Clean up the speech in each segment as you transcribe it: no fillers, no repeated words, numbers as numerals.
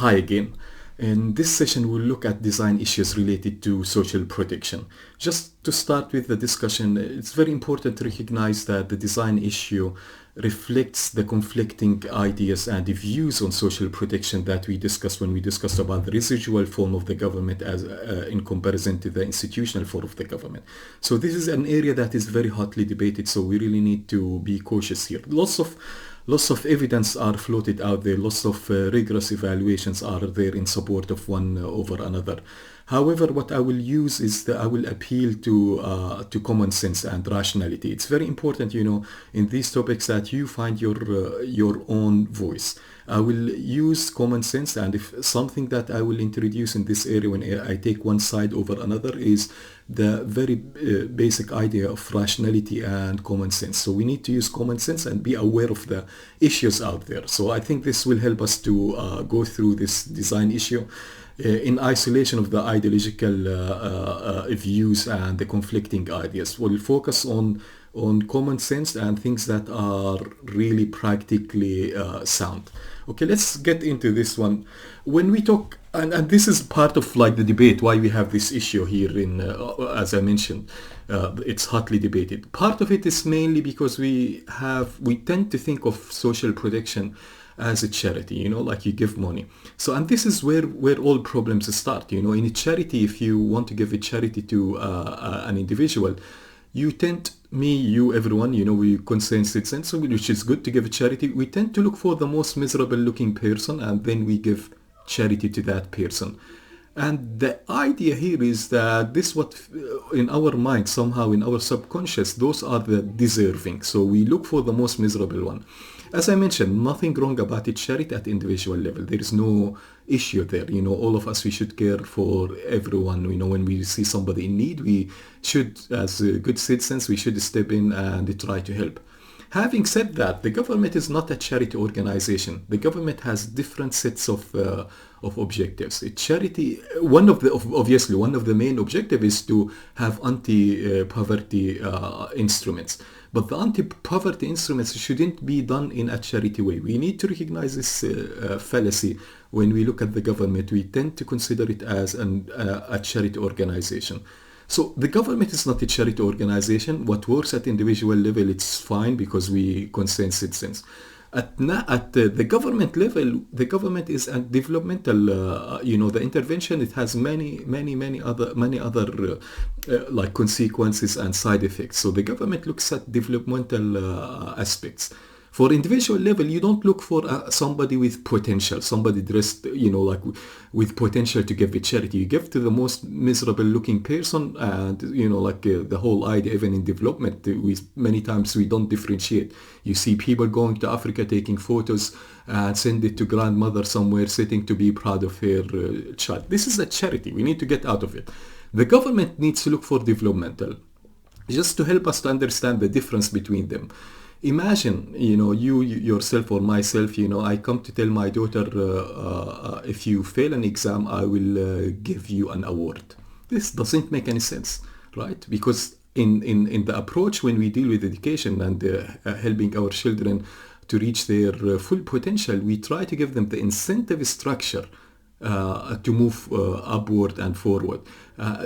Hi again. In this session, we'll look at design issues related to social protection. Just to start with the discussion, it's very important to recognize that the design issue reflects the conflicting ideas and views on social protection that we discussed when we discussed about the residual form of the government as in comparison to the institutional form of the government. So this is an area that is very hotly debated, so we really need to be cautious here. Lots of evidence are floated out there, lots of rigorous evaluations are there in support of one over another. However, what I will use is that I will appeal to common sense and rationality. It's very important, in these topics that you find your own voice. I will use common sense, and if something that I will introduce in this area when I take one side over another is the very basic idea of rationality and common sense. So we need to use common sense and be aware of the issues out there. So I think this will help us to go through this design issue in isolation of the ideological views and the conflicting ideas. We'll focus on common sense and things that are really practically sound. Okay, let's get into this one. When we talk, and this is part of like the debate why we have this issue here in, as I mentioned, it's hotly debated. Part of it is mainly because we tend to think of social protection as a charity, like you give money. So, and this is where all problems start, in a charity, if you want to give a charity to an individual, you tend, everyone, we concerned citizens, which is good to give a charity. We tend to look for the most miserable looking person and then we give charity to that person. And the idea here is that this what in our mind, somehow in our subconscious, those are the deserving. So we look for the most miserable one. As I mentioned, nothing wrong about a charity at individual level. There is no issue there. All of us, we should care for everyone. When we see somebody in need, we should, as good citizens, we should step in and try to help. Having said that, the government is not a charity organization. The government has different sets of objectives. A charity, obviously one of the main objectives is to have anti-poverty instruments. But the anti-poverty instruments shouldn't be done in a charity way. We need to recognize this fallacy. When we look at the government, we tend to consider it as a charity organization. So the government is not a charity organization. What works at individual level, it's fine because we concern citizens. At the government level, the government is a developmental, the intervention, it has many other like consequences and side effects. So the government looks at developmental aspects. For individual level, you don't look for somebody with potential, somebody dressed, like with potential to give a charity. You give to the most miserable looking person, and the whole idea, even in development, many times we don't differentiate. You see people going to Africa taking photos and send it to grandmother somewhere sitting to be proud of her child. This is a charity. We need to get out of it. The government needs to look for developmental, just to help us to understand the difference between them. Imagine, you yourself or myself, I come to tell my daughter, if you fail an exam, I will give you an award. This doesn't make any sense, right? Because in the approach when we deal with education and helping our children to reach their full potential, we try to give them the incentive structure to move upward and forward.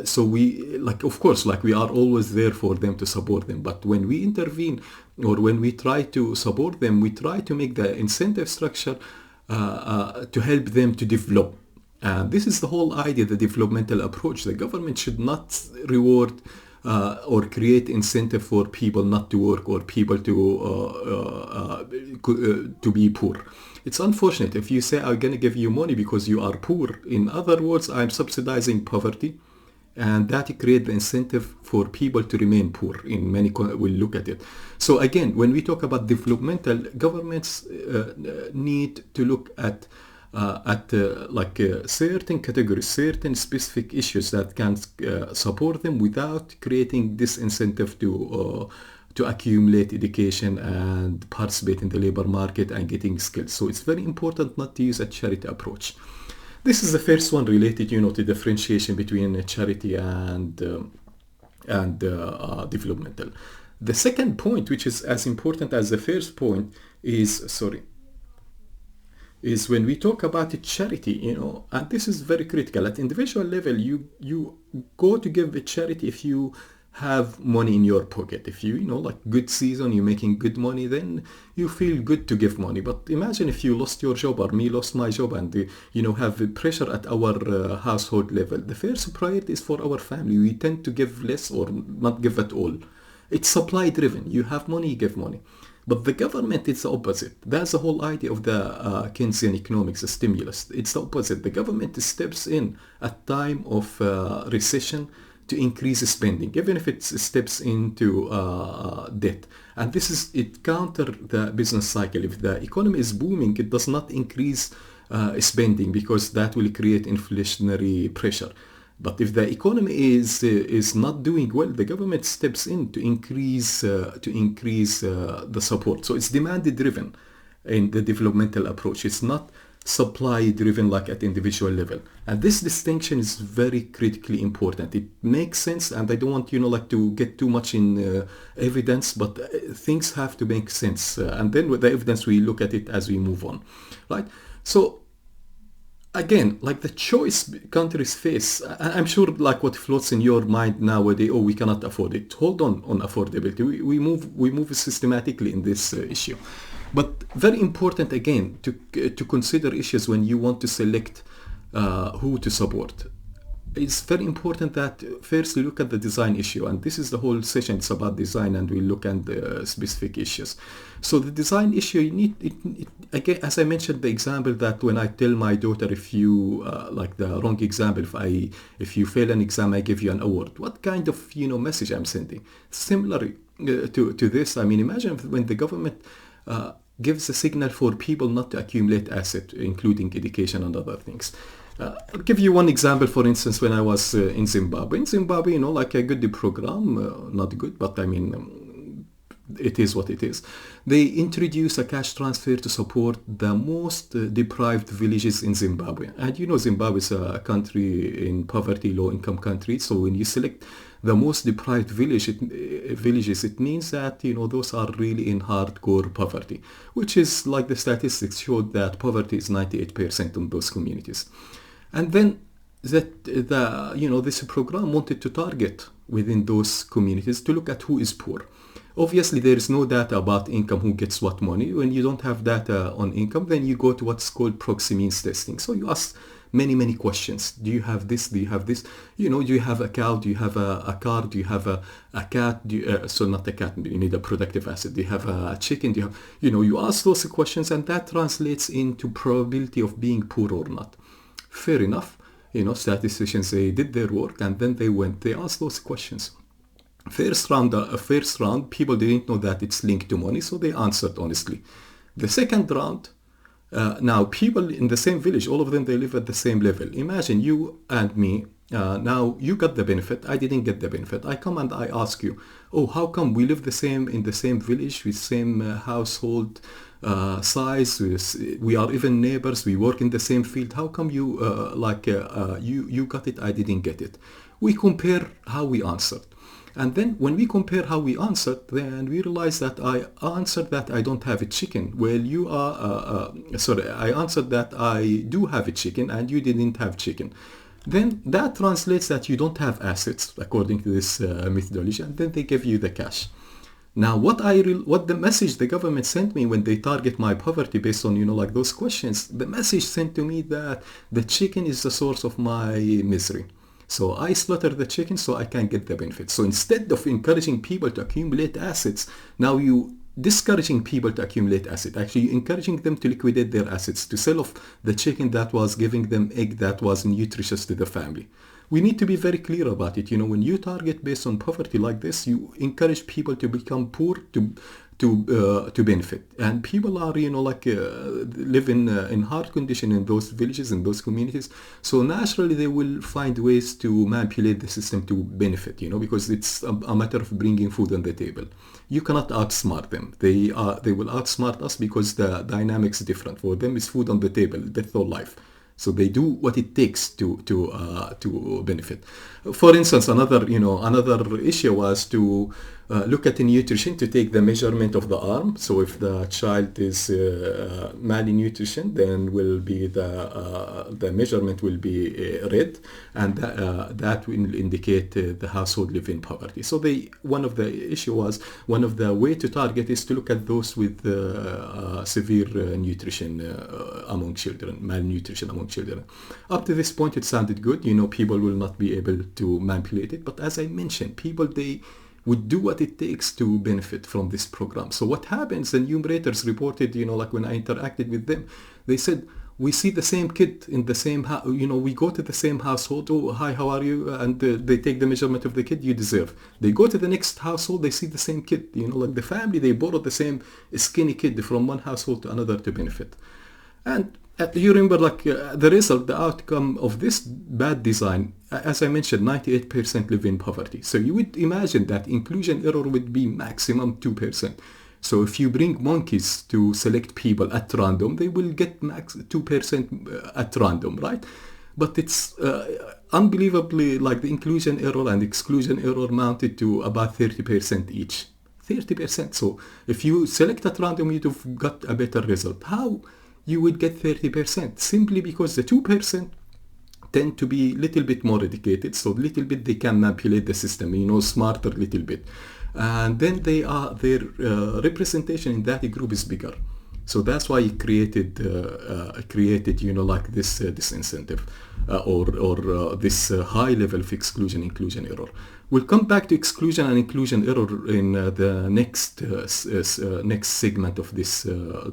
So we, of course, we are always there for them to support them. But when we intervene or when we try to support them, we try to make the incentive structure to help them to develop. And this is the whole idea, the developmental approach. The government should not reward or create incentive for people not to work or people to be poor. It's unfortunate if you say, I'm going to give you money because you are poor. In other words, I'm subsidizing poverty, and that creates the incentive for people to remain poor. In many, we'll look at it. So again, when we talk about developmental, governments need to look at certain categories, certain specific issues that can support them without creating disincentive to accumulate education and participate in the labor market and getting skills. So it's very important not to use a charity approach. This is the first one related, to differentiation between charity and developmental. The second point, which is as important as the first point, is is when we talk about a charity, and this is very critical. At individual level, you go to give a charity if you have money in your pocket. If you like good season, you're making good money, then you feel good to give money. But imagine if you lost your job, or me lost my job, and have pressure at our household level. The first priority is for our family. We tend to give less or not give at all. It's supply driven. You have money, you give money. But the government, it's the opposite. That's the whole idea of the Keynesian economics, the stimulus. It's the opposite. The government steps in at time of recession to increase spending, even if it steps into debt. And it counter the business cycle. If the economy is booming, it does not increase spending, because that will create inflationary pressure. But if the economy is not doing well, the government steps in to increase the support. So it's demand driven in the developmental approach. It's not supply driven like at individual level. And this distinction is very critically important. It makes sense, and I don't want to get too much in evidence, but things have to make sense. And then with the evidence, we look at it as we move on, right? So again, like the choice countries face, I'm sure like what floats in your mind nowadays, we cannot afford it. Hold on affordability. We move systematically in this issue. But very important again to consider issues when you want to select who to support. It's very important that first you look at the design issue, and this is the whole session. It's about design, and we look at the specific issues. So the design issue, you need again, as I mentioned, the example that when I tell my daughter, if you like the wrong example, if you fail an exam, I give you an award. What kind of message I'm sending? Similar to this, I mean, imagine when the government gives a signal for people not to accumulate asset, including education and other things. I'll give you one example. For instance, when I was in Zimbabwe. In Zimbabwe, like a good program, not good, but I mean, it is what it is. They introduce a cash transfer to support the most deprived villages in Zimbabwe. And Zimbabwe is a country in poverty, low-income country. So when you select the most deprived villages, it means that those are really in hardcore poverty, which is like the statistics showed that poverty is 98% in those communities. And then this program wanted to target within those communities to look at who is poor. Obviously, there is no data about income, who gets what money. When you don't have data on income, then you go to what's called proxy-means testing. So you ask many questions. Do you have this? Do you have this? Do you have a cow? Do you have a car? Do you have a cat? So not a cat, you need a productive asset. Do you have a chicken? Do you have, you ask those questions, and that translates into probability of being poor or not. Fair enough. Statisticians, they did their work, and then they asked those questions. First round, people didn't know that it's linked to money, so they answered honestly. The second round, now people in the same village, all of them, they live at the same level. Imagine you and me. Now you got the benefit, I didn't get the benefit. I come and I ask you, how come we live in the same village with same household size? We are even neighbors. We work in the same field. How come you you got it, I didn't get it? We compare how we answered. And then when we compare how we answered, then we realize that I answered that I don't have a chicken. Well, you are, I answered that I do have a chicken and you didn't have chicken. Then that translates that you don't have assets according to this methodology, and then they give you the cash. Now, what the message the government sent me when they target my poverty based on, like those questions, the message sent to me that the chicken is the source of my misery. So I slaughter the chicken so I can get the benefit. So instead of encouraging people to accumulate assets, now you discouraging people to accumulate assets. Actually, encouraging them to liquidate their assets, to sell off the chicken that was giving them egg that was nutritious to the family. We need to be very clear about it. When you target based on poverty like this, you encourage people to become poor to benefit, and people are live in hard condition in those villages, in those communities. So naturally they will find ways to manipulate the system to benefit, because it's a matter of bringing food on the table. You cannot outsmart them. They will outsmart us because the dynamics is different. For them it's food on the table, death or life. So they do what it takes to benefit. For instance, another issue was to look at the nutrition to take the measurement of the arm. So if the child is malnutrition, then will be the measurement will be red, and that will indicate the household live in poverty. So one of the issue was, one of the way to target is to look at those with severe nutrition among children, malnutrition among children. Up to this point, it sounded good. People will not be able to manipulate it, but as I mentioned, people, they would do what it takes to benefit from this program. So what happens, the enumerators reported, like when I interacted with them, they said, we see the same kid in the same house, we go to the same household, oh, hi, how are you? And they take the measurement of the kid, you deserve. They go to the next household, they see the same kid, like the family, they borrow the same skinny kid from one household to another to benefit. And you remember, the result, the outcome of this bad design, as I mentioned, 98% live in poverty. So you would imagine that inclusion error would be maximum 2%. So if you bring monkeys to select people at random, they will get max 2% at random, right? But it's unbelievably, the inclusion error and exclusion error mounted to about 30% each. 30%. So if you select at random, you'd have got a better result. How you would get 30%? Simply because the 2% tend to be a little bit more educated, so little bit they can manipulate the system, smarter little bit. And then their representation in that group is bigger. So that's why it created this incentive or this high level of inclusion error. We'll come back to exclusion and inclusion error in the next segment of this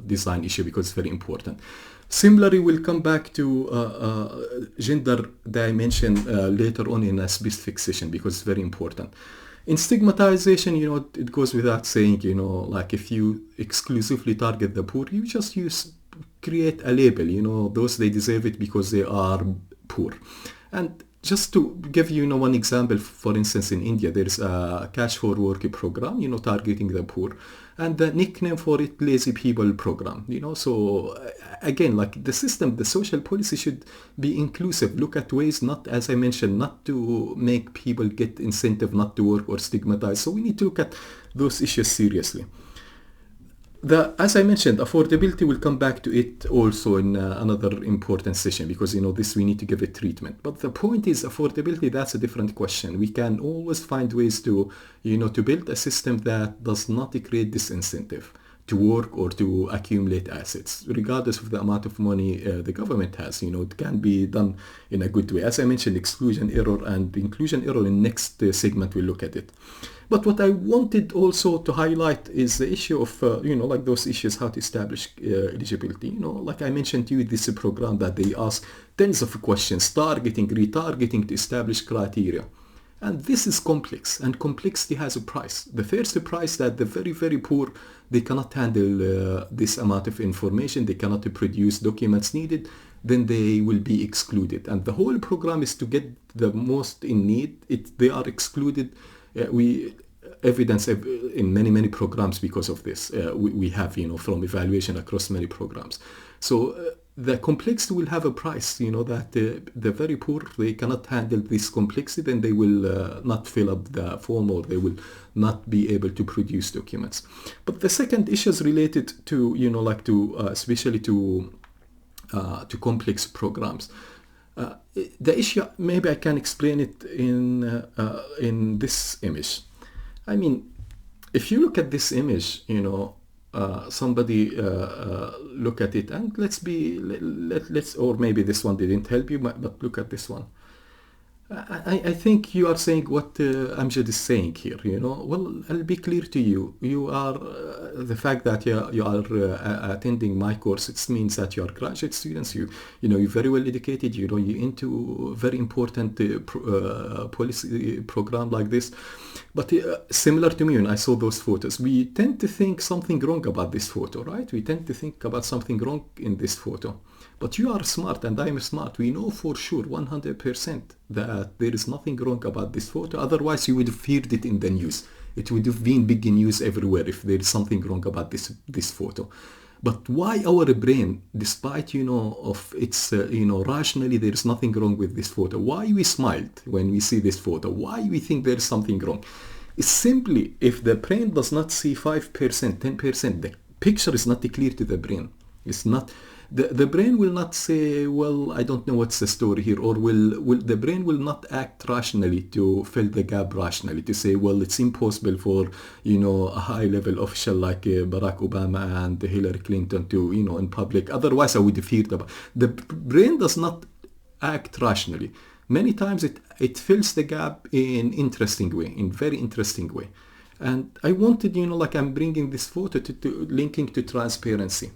design issue, because it's very important. Similarly, we'll come back to gender dimension later on in a specific session, because it's very important. In stigmatization, it goes without saying, if you exclusively target the poor, you just create a label, those, they deserve it because they are poor. And just to give you one example, for instance, in India, there's a cash for work program, targeting the poor. And the nickname for it, lazy people program, So again, the system, the social policy should be inclusive. Look at ways, not, as I mentioned, not to make people get incentive not to work or stigmatize. So we need to look at those issues seriously. As I mentioned, affordability, will come back to it also in another important session, because this we need to give it treatment. But the point is, affordability, that's a different question. We can always find ways to to build a system that does not create disincentive to work or to accumulate assets, regardless of the amount of money the government has. It can be done in a good way. As I mentioned, exclusion error and inclusion error, in next segment we'll look at it. But what I wanted also to highlight is the issue of, those issues, how to establish eligibility. Like I mentioned to you, this is a program that they ask tens of questions, targeting, retargeting, to establish criteria. And this is complex, and complexity has a price. The first price, that the very, very poor, they cannot handle this amount of information, they cannot produce documents needed, then they will be excluded. And the whole program is to get the most in need. They are excluded. We evidence in many programs because of this. We have, from evaluation across many programs. So the complexity will have a price, that the very poor, they cannot handle this complexity, then they will not fill up the form, or they will not be able to produce documents. But the second issue is related to, especially to complex programs. The issue, maybe I can explain it in this image. I mean, if you look at this image, somebody look at it, and let's, or maybe this one didn't help you, but look at this one. I think you are saying what Amjad is saying here, Well, I'll be clear to you. You are, the fact that you are attending my course, it means that you are graduate students, you're very well educated, you're into very important policy program like this. But similar to me, when I saw those photos, we tend to think something wrong about this photo, right? We tend to think about something wrong in this photo. But you are smart and I am smart. We know for sure 100% that there is nothing wrong about this photo. Otherwise, you would have heard it in the news. It would have been big news everywhere if there is something wrong about this photo. But why our brain, despite, of its, rationally there is nothing wrong with this photo, why we smiled when we see this photo? Why we think there is something wrong? It's simply if the brain does not see 5%, 10%, the picture is not clear to the brain. It's not the brain will not say, well, I don't know what's the story here, or will the brain will not act rationally to fill the gap rationally, to say, well, it's impossible for a high level official like Barack Obama and Hillary Clinton to in public, otherwise I would fear the brain does not act rationally. Many times it fills the gap in very interesting way. And I wanted, like I'm bringing this photo to linking to transparency.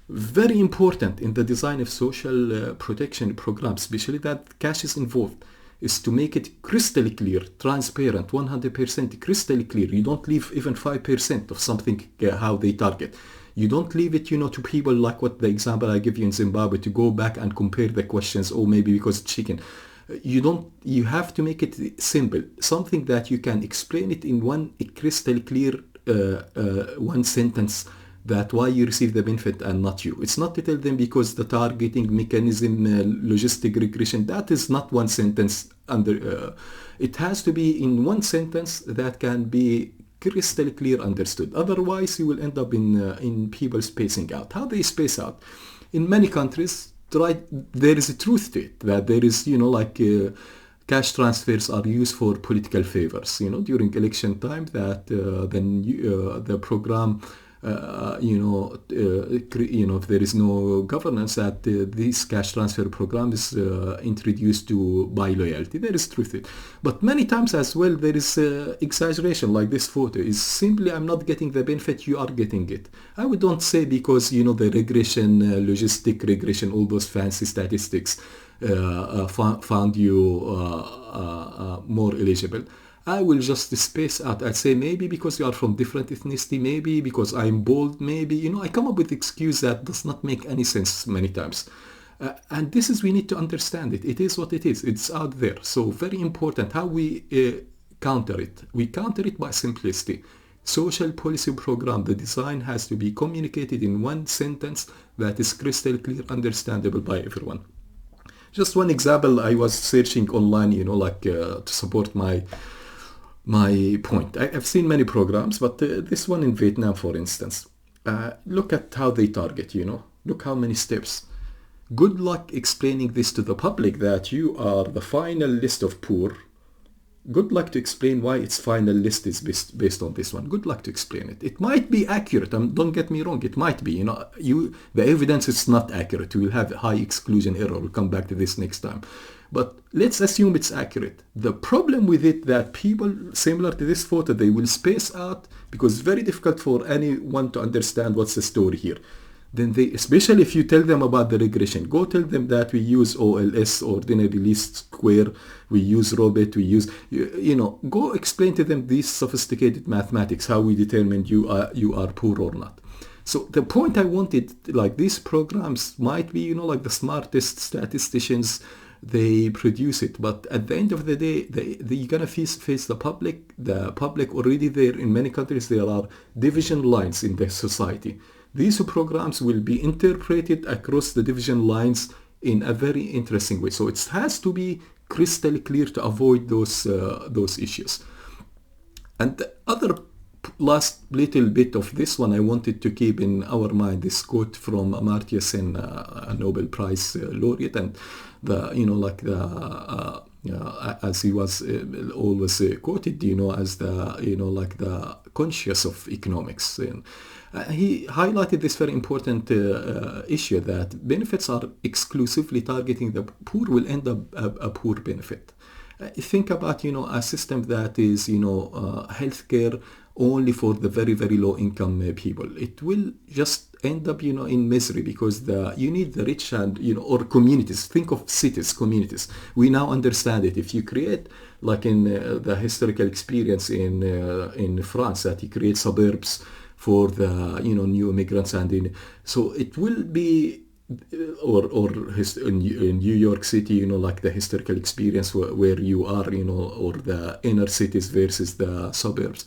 Very important in the design of social protection programs, especially that cash is involved, is to make it crystal clear, transparent, 100% crystal clear. You don't leave even 5% of something how they target. You don't leave it, to people like what the example I give you in Zimbabwe, to go back and compare the questions, or maybe because it's chicken. You have to make it simple, something that you can explain it in one crystal clear one sentence, that why you receive the benefit and not you. It's not to tell them because the targeting mechanism, logistic regression, that is not one sentence under. It has to be in one sentence that can be crystal clear understood. Otherwise, you will end up in people spacing out. How they space out? In many countries, there is a truth to it, that there is, cash transfers are used for political favors. During election time, that the program. If there is no governance, that this cash transfer program is introduced to buy loyalty. There is truth in it. But many times as well, there is exaggeration, like this photo is simply, I'm not getting the benefit, you are getting it. I would don't say because, the regression, logistic regression, all those fancy statistics found you more eligible. I will just space out. I'd say maybe because you are from different ethnicity, maybe because I'm bald, maybe, I come up with excuse that does not make any sense many times. And this is, we need to understand it. It is what it is. It's out there. So very important how we counter it. We counter it by simplicity. Social policy program, the design has to be communicated in one sentence that is crystal clear, understandable by everyone. Just one example, I was searching online, to support my point. I've seen many programs, but this one in Vietnam, for instance, look at how they target, look how many steps. Good luck explaining this to the public, that you are the final list of poor. Good luck to explain why its final list is based on this one. Good luck to explain it. It might be accurate. Don't get me wrong. It might be. The evidence is not accurate. We will have high exclusion error. We'll come back to this next time. But let's assume it's accurate. The problem with it, that people similar to this photo, they will space out because it's very difficult for anyone to understand what's the story here. Then especially if you tell them about the regression, go tell them that we use OLS, ordinary least square, we use Robit, we use, go explain to them these sophisticated mathematics, how we determine you are poor or not. So the point I wanted, like these programs might be, like the smartest statisticians, they produce it, but at the end of the day, you're gonna face the public. The public already there in many countries, there are division lines in the society. These programs will be interpreted across the division lines in a very interesting way. So it has to be crystal clear to avoid those issues. And the other last little bit of this one I wanted to keep in our mind, this quote from Amartya Sen, a Nobel Prize laureate, and as he was always quoted, as the conscious of economics. He highlighted this very important issue, that benefits are exclusively targeting the poor will end up a poor benefit. Think about, a system that is, healthcare only for the very, very low income people. It will just end up, in misery, because you need the rich and, or communities. Think of cities, communities. We now understand it. If you create, like in the historical experience in France, that you create suburbs for the, new immigrants, and so it will be, or in New York City, like the historical experience where you are, or the inner cities versus the suburbs.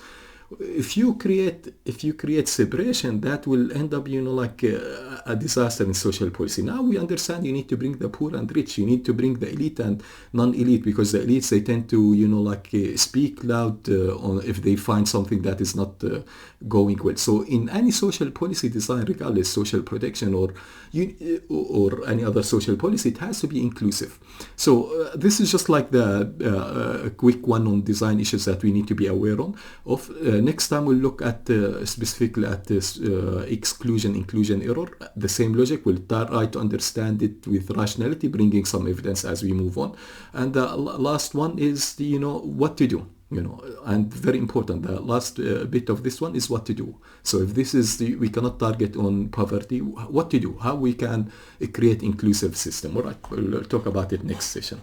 if you create separation, that will end up, like a disaster in social policy. Now we understand you need to bring the poor and rich, you need to bring the elite and non-elite, because the elites, they tend to speak loud on if they find something that is not going well. So in any social policy design, regardless social protection or any other social policy, it has to be inclusive. So this is just like the quick one on design issues that we need to be aware of. Next time we'll look at specifically at this exclusion inclusion error. The same logic, we'll try to understand it with rationality, bringing some evidence as we move on. And the last one is what to do. And very important, the last bit of this one is what to do. So if this is we cannot target on poverty, what to do, how we can create inclusive system. All right, we'll talk about it next session.